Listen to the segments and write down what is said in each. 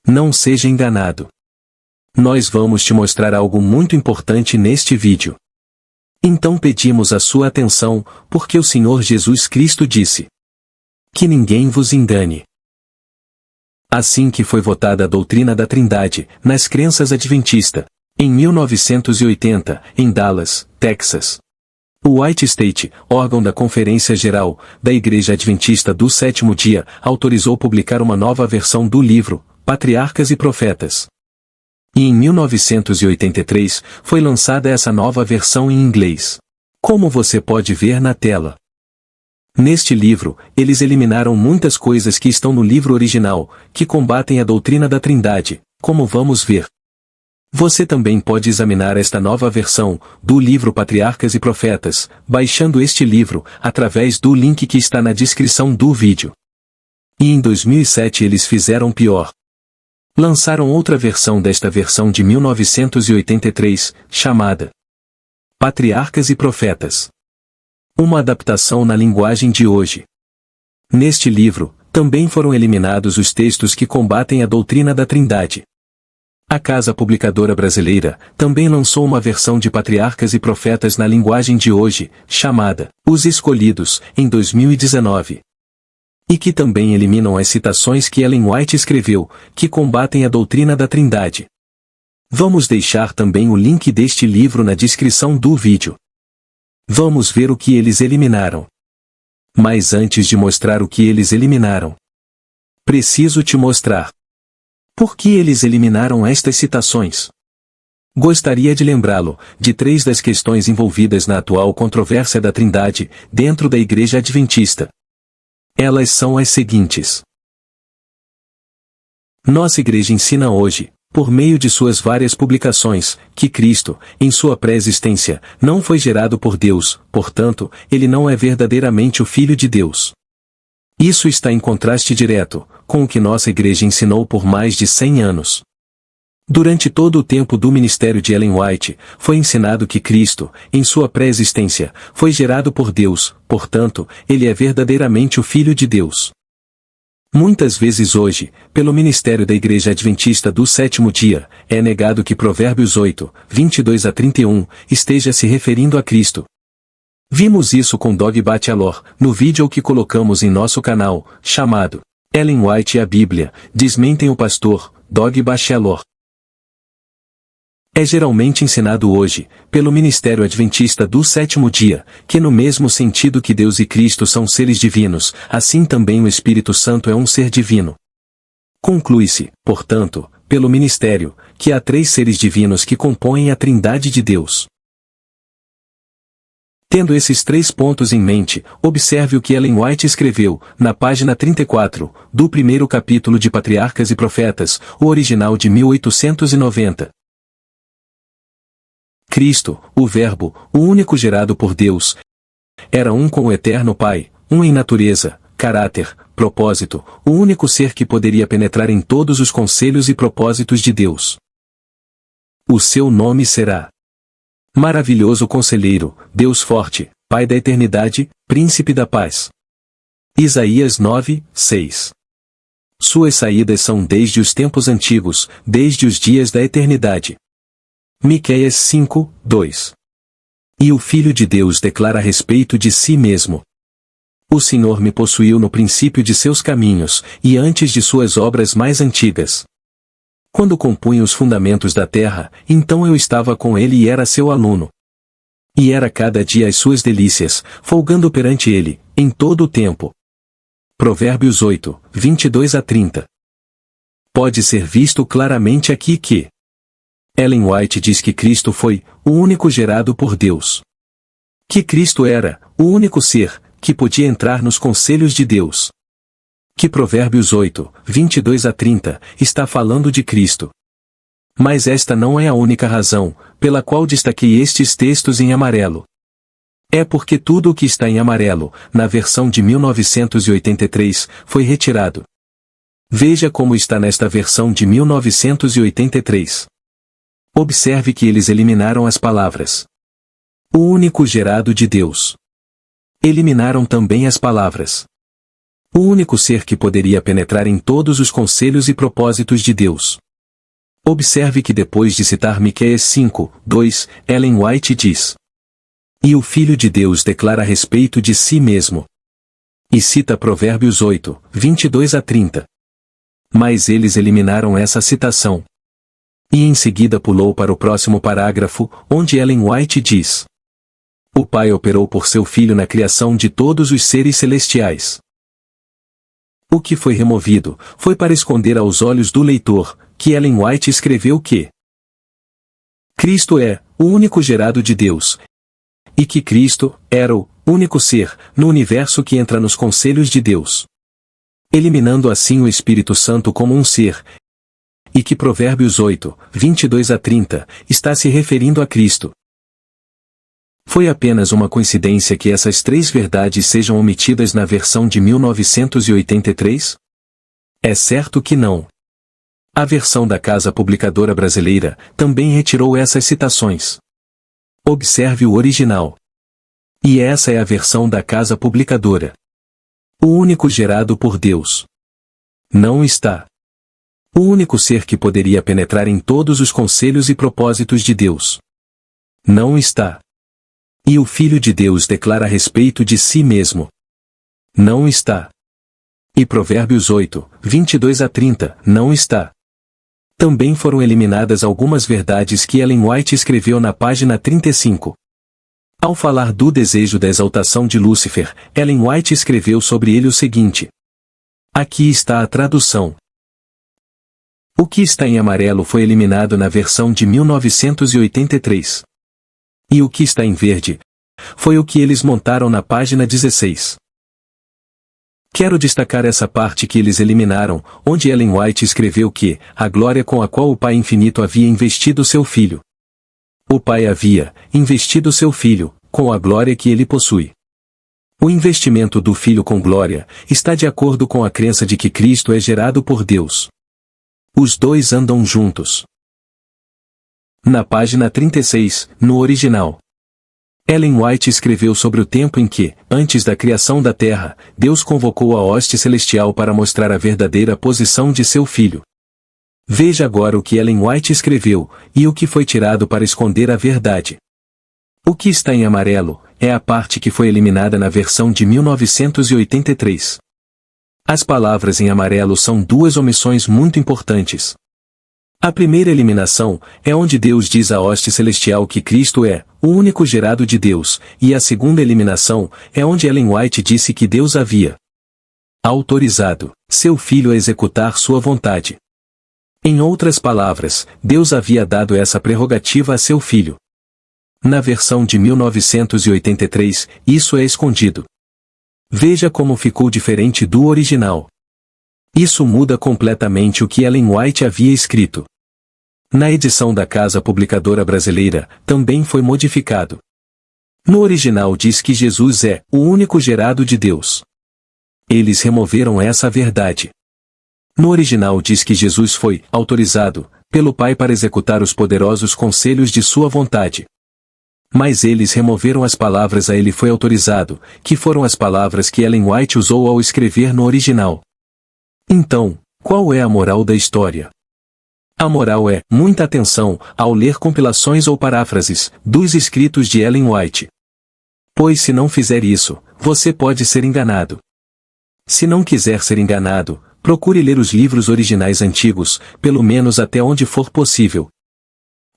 Não seja enganado. Nós vamos te mostrar algo muito importante neste vídeo. Então pedimos a sua atenção, porque o Senhor Jesus Cristo disse: que ninguém vos engane. Assim que foi votada a doutrina da Trindade, nas crenças adventista, em 1980, em Dallas, Texas. O White State, órgão da Conferência Geral da Igreja Adventista do Sétimo Dia, autorizou publicar uma nova versão do livro, Patriarcas e Profetas. E em 1983, foi lançada essa nova versão em inglês. Como você pode ver na tela. Neste livro, eles eliminaram muitas coisas que estão no livro original, que combatem a doutrina da Trindade, como vamos ver. Você também pode examinar esta nova versão do livro Patriarcas e Profetas, baixando este livro, através do link que está na descrição do vídeo. E em 2007 eles fizeram pior. Lançaram outra versão desta versão de 1983, chamada Patriarcas e Profetas. Uma adaptação na linguagem de hoje. Neste livro, também foram eliminados os textos que combatem a doutrina da Trindade. A Casa Publicadora Brasileira também lançou uma versão de Patriarcas e Profetas na linguagem de hoje, chamada Os Escolhidos, em 2019. E que também eliminam as citações que Ellen White escreveu, que combatem a doutrina da Trindade. Vamos deixar também o link deste livro na descrição do vídeo. Vamos ver o que eles eliminaram. Mas antes de mostrar o que eles eliminaram, preciso te mostrar por que eles eliminaram estas citações. Gostaria de lembrá-lo de 3 das questões envolvidas na atual controvérsia da Trindade dentro da Igreja Adventista. Elas são as seguintes. Nossa Igreja ensina hoje, por meio de suas várias publicações, que Cristo, em sua pré-existência, não foi gerado por Deus, portanto, ele não é verdadeiramente o Filho de Deus. Isso está em contraste direto com o que nossa Igreja ensinou por mais de 100 anos. Durante todo o tempo do ministério de Ellen White, foi ensinado que Cristo, em sua pré-existência, foi gerado por Deus, portanto, ele é verdadeiramente o Filho de Deus. Muitas vezes hoje, pelo ministério da Igreja Adventista do Sétimo Dia, é negado que Provérbios 8, 22 a 31, esteja se referindo a Cristo. Vimos isso com Doug Batchelor, no vídeo que colocamos em nosso canal, chamado Ellen White e a Bíblia, desmentem o pastor, Doug Batchelor. É geralmente ensinado hoje, pelo ministério adventista do Sétimo Dia, que no mesmo sentido que Deus e Cristo são seres divinos, assim também o Espírito Santo é um ser divino. Conclui-se, portanto, pelo ministério, que há 3 seres divinos que compõem a Trindade de Deus. Tendo esses 3 pontos em mente, observe o que Ellen White escreveu, na página 34, do primeiro capítulo de Patriarcas e Profetas, o original de 1890. Cristo, o Verbo, o único gerado por Deus, era um com o Eterno Pai, um em natureza, caráter, propósito, o único ser que poderia penetrar em todos os conselhos e propósitos de Deus. O seu nome será Maravilhoso Conselheiro, Deus Forte, Pai da Eternidade, Príncipe da Paz. Isaías 9, 6. Suas saídas são desde os tempos antigos, desde os dias da eternidade. Miqueias 5, 2. E o Filho de Deus declara a respeito de si mesmo: O Senhor me possuiu no princípio de seus caminhos, e antes de suas obras mais antigas. Quando compunha os fundamentos da terra, então eu estava com ele e era seu aluno. E era cada dia as suas delícias, folgando perante ele, em todo o tempo. Provérbios 8, 22 a 30. Pode ser visto claramente aqui que Ellen White diz que Cristo foi o único gerado por Deus. Que Cristo era o único ser que podia entrar nos conselhos de Deus. Que Provérbios 8, 22 a 30, está falando de Cristo. Mas esta não é a única razão, pela qual destaquei estes textos em amarelo. É porque tudo o que está em amarelo, na versão de 1983, foi retirado. Veja como está nesta versão de 1983. Observe que eles eliminaram as palavras o único gerado de Deus. Eliminaram também as palavras O único ser que poderia penetrar em todos os conselhos e propósitos de Deus. Observe que depois de citar Miqueias 5:2, Ellen White diz: "E o Filho de Deus declara a respeito de si mesmo." E cita Provérbios 8:22-30. Mas eles eliminaram essa citação. E em seguida pulou para o próximo parágrafo, onde Ellen White diz: "O Pai operou por seu Filho na criação de todos os seres celestiais." O que foi removido, foi para esconder aos olhos do leitor, que Ellen White escreveu que Cristo é o único gerado de Deus, e que Cristo era o único ser no universo que entra nos conselhos de Deus, eliminando assim o Espírito Santo como um ser, e que Provérbios 8:22-30 está se referindo a Cristo. Foi apenas uma coincidência que essas três verdades sejam omitidas na versão de 1983? É certo que não. A versão da Casa Publicadora Brasileira também retirou essas citações. Observe o original. E essa é a versão da Casa Publicadora. O único gerado por Deus. Não está. O único ser que poderia penetrar em todos os conselhos e propósitos de Deus. Não está. E o Filho de Deus declara a respeito de si mesmo. Não está. E Provérbios 8:22-30 não está. Também foram eliminadas algumas verdades que Ellen White escreveu na página 35. Ao falar do desejo da exaltação de Lúcifer, Ellen White escreveu sobre ele o seguinte. Aqui está a tradução. O que está em amarelo foi eliminado na versão de 1983. E o que está em verde foi o que eles montaram na página 16. Quero destacar essa parte que eles eliminaram, onde Ellen White escreveu que a glória com a qual o Pai Infinito havia investido seu Filho. O Pai havia investido seu Filho, com a glória que ele possui. O investimento do Filho com glória está de acordo com a crença de que Cristo é gerado por Deus. Os dois andam juntos. Na página 36, no original, Ellen White escreveu sobre o tempo em que, antes da criação da Terra, Deus convocou a hoste celestial para mostrar a verdadeira posição de seu Filho. Veja agora o que Ellen White escreveu, e o que foi tirado para esconder a verdade. O que está em amarelo é a parte que foi eliminada na versão de 1983. As palavras em amarelo são duas omissões muito importantes. A primeira eliminação é onde Deus diz à hoste celestial que Cristo é o único gerado de Deus, e a segunda eliminação é onde Ellen White disse que Deus havia autorizado seu Filho a executar sua vontade. Em outras palavras, Deus havia dado essa prerrogativa a seu Filho. Na versão de 1983, isso é escondido. Veja como ficou diferente do original. Isso muda completamente o que Ellen White havia escrito. Na edição da Casa Publicadora Brasileira, também foi modificado. No original diz que Jesus é o único gerado de Deus. Eles removeram essa verdade. No original diz que Jesus foi autorizado pelo Pai para executar os poderosos conselhos de sua vontade. Mas eles removeram as palavras "a ele foi autorizado", que foram as palavras que Ellen White usou ao escrever no original. Então, qual é a moral da história? A moral é, muita atenção, ao ler compilações ou paráfrases dos escritos de Ellen White. Pois se não fizer isso, você pode ser enganado. Se não quiser ser enganado, procure ler os livros originais antigos, pelo menos até onde for possível.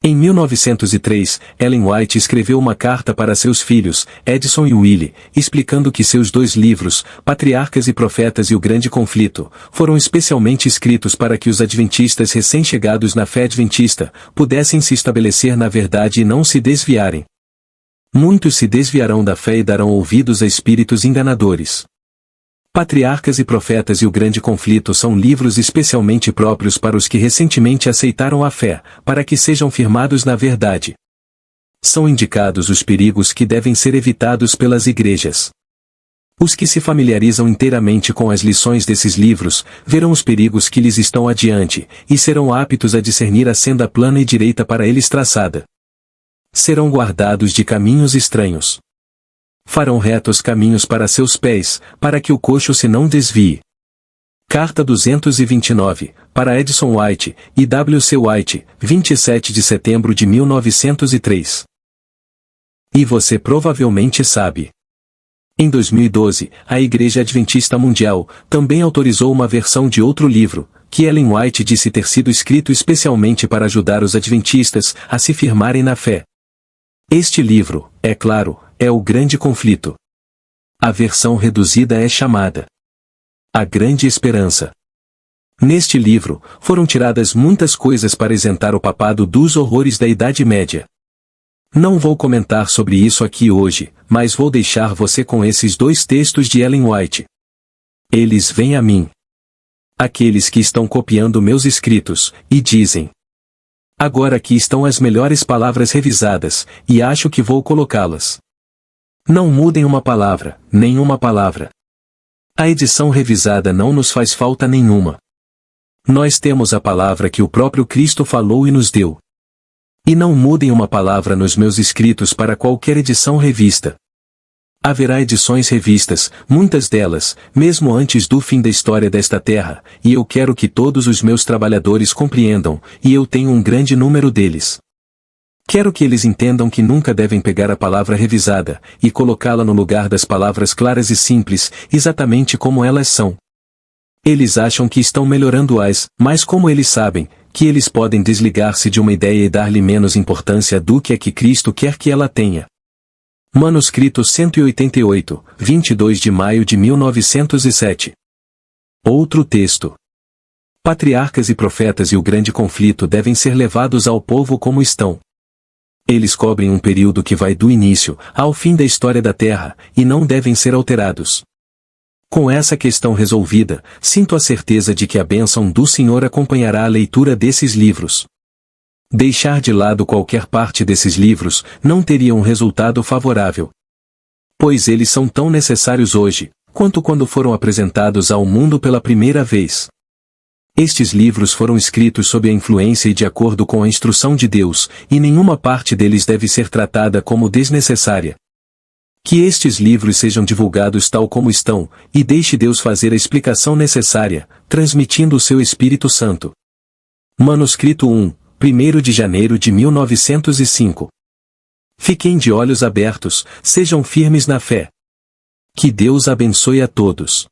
Em 1903, Ellen White escreveu uma carta para seus filhos, Edison e Willie, explicando que seus dois livros, Patriarcas e Profetas e o Grande Conflito, foram especialmente escritos para que os adventistas recém-chegados na fé adventista pudessem se estabelecer na verdade e não se desviarem. Muitos se desviarão da fé e darão ouvidos a espíritos enganadores. Patriarcas e Profetas e o Grande Conflito são livros especialmente próprios para os que recentemente aceitaram a fé, para que sejam firmados na verdade. São indicados os perigos que devem ser evitados pelas igrejas. Os que se familiarizam inteiramente com as lições desses livros, verão os perigos que lhes estão adiante, e serão aptos a discernir a senda plana e direita para eles traçada. Serão guardados de caminhos estranhos. Farão retos caminhos para seus pés, para que o coxo se não desvie. Carta 229, para Edson White, e W. C. White, 27 de setembro de 1903. E você provavelmente sabe. Em 2012, a Igreja Adventista Mundial também autorizou uma versão de outro livro, que Ellen White disse ter sido escrito especialmente para ajudar os adventistas a se firmarem na fé. Este livro, é claro, é o Grande Conflito. A versão reduzida é chamada A Grande Esperança. Neste livro, foram tiradas muitas coisas para isentar o papado dos horrores da Idade Média. Não vou comentar sobre isso aqui hoje, mas vou deixar você com esses dois textos de Ellen White. Eles vêm a mim. Aqueles que estão copiando meus escritos, e dizem: agora aqui estão as melhores palavras revisadas, e acho que vou colocá-las. Não mudem uma palavra, nenhuma palavra. A edição revisada não nos faz falta nenhuma. Nós temos a palavra que o próprio Cristo falou e nos deu. E não mudem uma palavra nos meus escritos para qualquer edição revista. Haverá edições revistas, muitas delas, mesmo antes do fim da história desta terra, e eu quero que todos os meus trabalhadores compreendam, e eu tenho um grande número deles. Quero que eles entendam que nunca devem pegar a palavra revisada, e colocá-la no lugar das palavras claras e simples, exatamente como elas são. Eles acham que estão melhorando-as, mas como eles sabem, que eles podem desligar-se de uma ideia e dar-lhe menos importância do que a que Cristo quer que ela tenha. Manuscrito 188, 22 de maio de 1907. Outro texto. Patriarcas e profetas e o grande conflito devem ser levados ao povo como estão. Eles cobrem um período que vai do início ao fim da história da Terra, e não devem ser alterados. Com essa questão resolvida, sinto a certeza de que a bênção do Senhor acompanhará a leitura desses livros. Deixar de lado qualquer parte desses livros não teria um resultado favorável. Pois eles são tão necessários hoje, quanto quando foram apresentados ao mundo pela primeira vez. Estes livros foram escritos sob a influência e de acordo com a instrução de Deus, e nenhuma parte deles deve ser tratada como desnecessária. Que estes livros sejam divulgados tal como estão, e deixe Deus fazer a explicação necessária, transmitindo o seu Espírito Santo. Manuscrito 1, 1º de janeiro de 1905. Fiquem de olhos abertos, sejam firmes na fé. Que Deus abençoe a todos.